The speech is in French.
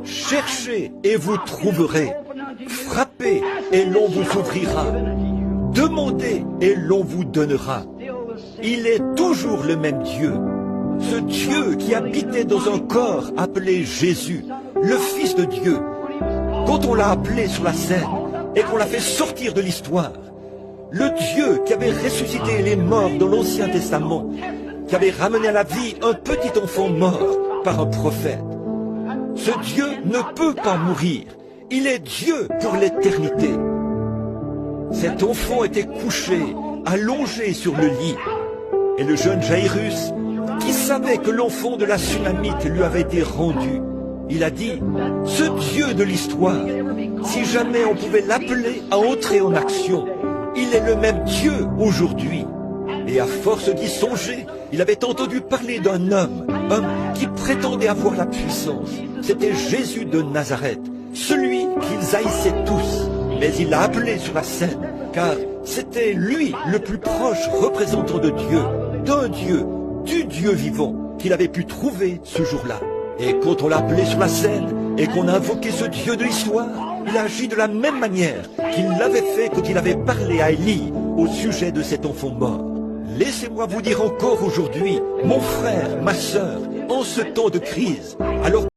Cherchez et vous trouverez. Frappez et l'on vous ouvrira. Demandez et l'on vous donnera. Il est toujours le même Dieu. Ce Dieu qui habitait dans un corps appelé Jésus, le Fils de Dieu. Quand on l'a appelé sur la scène et qu'on l'a fait sortir de l'histoire, le Dieu qui avait ressuscité les morts dans l'Ancien Testament, qui avait ramené à la vie un petit enfant mort par un prophète. Ce Dieu ne peut pas mourir. Il est Dieu pour l'éternité. Cet enfant était couché, allongé sur le lit. Et le jeune Jairus, qui savait que l'enfant de la Sunamite lui avait été rendu, il a dit, ce Dieu de l'histoire, si jamais on pouvait l'appeler à entrer en action, il est le même Dieu aujourd'hui. Et à force d'y songer, il avait entendu parler d'un homme qui prétendait avoir la puissance. C'était Jésus de Nazareth, celui qu'ils haïssaient tous. Mais il l'a appelé sur la scène, car c'était lui le plus proche représentant de Dieu, d'un Dieu, du Dieu vivant, qu'il avait pu trouver ce jour-là. Et quand on l'a appelé sur la scène, et qu'on a invoqué ce Dieu de l'histoire, il a agi de la même manière qu'il l'avait fait quand il avait parlé à Élie au sujet de cet enfant mort. Laissez-moi vous dire encore aujourd'hui, mon frère, ma sœur, en ce temps de crise, alors